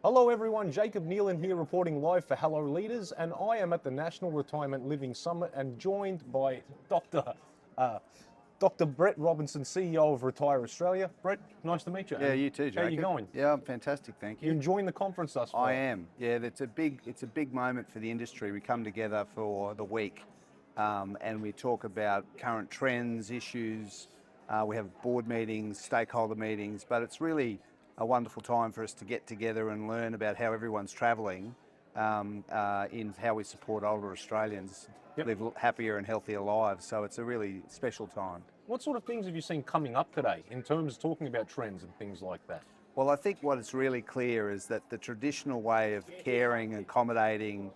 Hello everyone, Jacob Nealon here reporting live for Hello Leaders, and I am at the National Retirement Living Summit and joined by Dr. Brett Robinson, CEO of RetireAustralia. Brett, nice to meet you. Yeah, you too, Jacob. How are you going? Yeah, I'm fantastic, thank You you. enjoying the conference thus far? I am. Yeah, it's a big moment for the industry. We come together for the week, and we talk about current trends, issues. We have board meetings, stakeholder meetings, but it's really a wonderful time for us to get together and learn about how everyone's travelling in how we support older Australians live happier and healthier lives. So it's a really special time. What sort of things have you seen coming up today in terms of talking about trends and things like that? Well, I think what is really clear is that the traditional way of caring and accommodating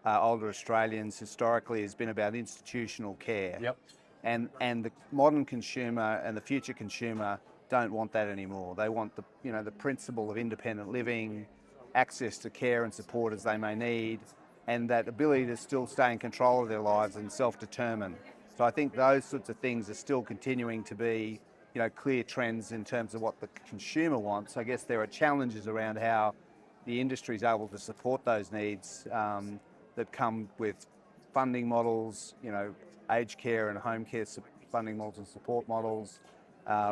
older Australians historically has been about institutional care. Yep. And the modern consumer and the future consumer don't want that anymore. They want the principle of independent living, access to care and support as they may need, and that ability to still stay in control of their lives and self-determine. So I think those sorts of things are still continuing to be, clear trends in terms of what the consumer wants. I guess there are challenges around how the industry is able to support those needs that come with funding models, aged care and home care funding models and support models,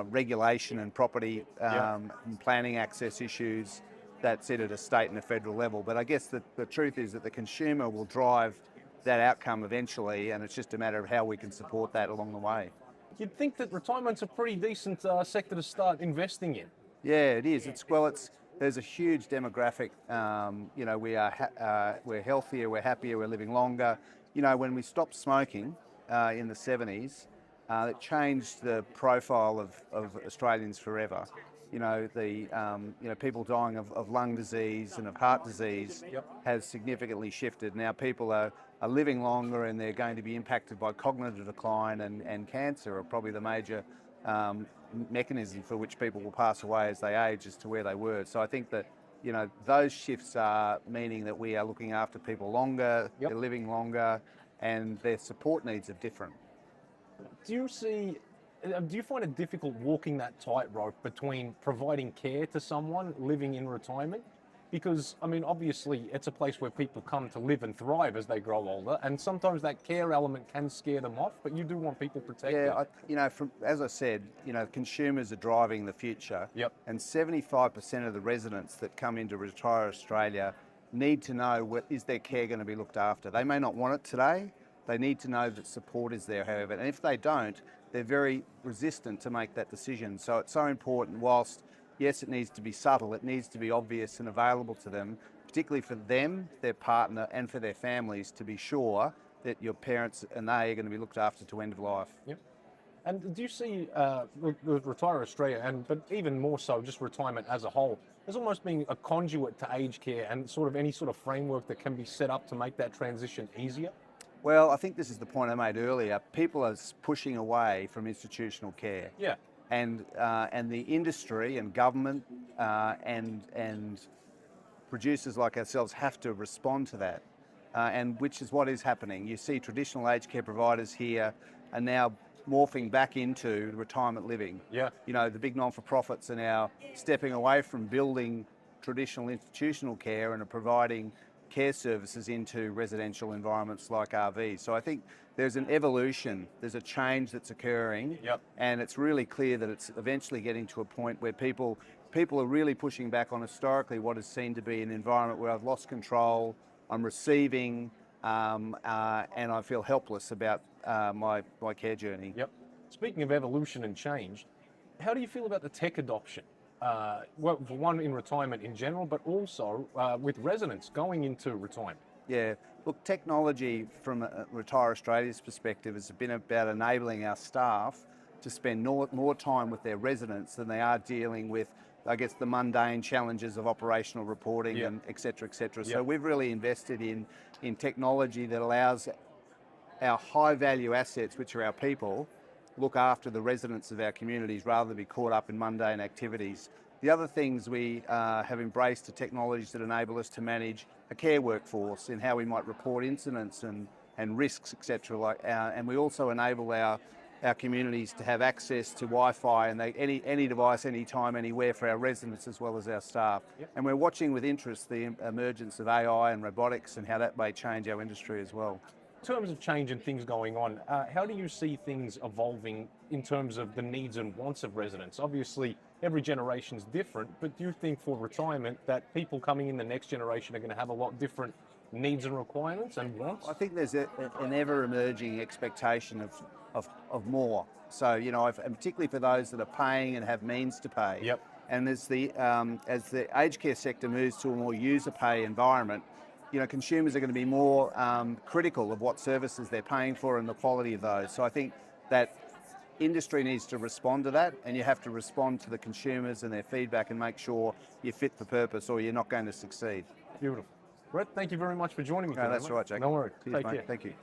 regulation and property and planning access issues that sit at a state and a federal level. But I guess the truth is that the consumer will drive that outcome eventually, and it's just a matter of how we can support that along the way. You'd think that retirement's a pretty decent sector to start investing in. Yeah, it is. There's a huge demographic. We're healthier, we're happier, we're living longer. When we stopped smoking in the 70s, it changed the profile of Australians forever. People dying of lung disease and of heart disease has significantly shifted. Now people are living longer, and they're going to be impacted by cognitive decline, and cancer are probably the major mechanism for which people will pass away as they age as to where they were. So I think that those shifts are meaning that we are looking after people longer, they're living longer, and their support needs are different. Do you find it difficult walking that tightrope between providing care to someone living in retirement? Because, obviously it's a place where people come to live and thrive as they grow older, and sometimes that care element can scare them off, but you do want people protected. Yeah, as I said, consumers are driving the future. Yep. And 75% of the residents that come into RetireAustralia need to know is their care going to be looked after. They may not want it today. They need to know that support is there, however. And if they don't, they're very resistant to make that decision. So it's so important, whilst, yes, it needs to be subtle, it needs to be obvious and available to them, particularly for them, their partner, and for their families, to be sure that your parents and they are going to be looked after to end of life. Yep. And do you see with RetireAustralia, but even more so just retirement as a whole, as almost being a conduit to aged care and sort of any sort of framework that can be set up to make that transition easier? Well, I think this is the point I made earlier. People are pushing away from institutional care. Yeah. And the industry and government and producers like ourselves have to respond to that, and which is what is happening. You see traditional aged care providers here are now morphing back into retirement living. Yeah. The big non-for-profits are now stepping away from building traditional institutional care and are providing care services into residential environments like RVs. So I think there's an evolution, there's a change that's occurring, and it's really clear that it's eventually getting to a point where people are really pushing back on historically what is seen to be an environment where I've lost control, I'm receiving, and I feel helpless about my care journey. Yep. Speaking of evolution and change, how do you feel about the tech adoption? For one, in retirement in general, but also with residents going into retirement. Yeah, look, technology from RetireAustralia's perspective has been about enabling our staff to spend more time with their residents than they are dealing with, I guess, the mundane challenges of operational reporting and et cetera, et cetera. So we've really invested in technology that allows our high value assets, which are our people, look after the residents of our communities rather than be caught up in mundane activities. The other things we have embraced are technologies that enable us to manage a care workforce in how we might report incidents and risks, etc. And we also enable our our communities to have access to Wi-Fi and any device, anytime, anywhere for our residents as well as our staff. Yep. And we're watching with interest the emergence of AI and robotics and how that may change our industry as well. In terms of change and things going on, how do you see things evolving in terms of the needs and wants of residents? Obviously, every generation is different, but do you think for retirement that people coming in the next generation are going to have a lot different needs and requirements and wants? I think there's an ever-emerging expectation of more. So, and particularly for those that are paying and have means to pay. Yep. And as the aged care sector moves to a more user pay environment, consumers are going to be more critical of what services they're paying for and the quality of those. So I think that industry needs to respond to that, and you have to respond to the consumers and their feedback and make sure you're fit for purpose or you're not going to succeed. Beautiful. Brett, thank you very much for joining me today. No, that's mate. right, Jack. No worries. Cheers, Take mate. care. Thank you.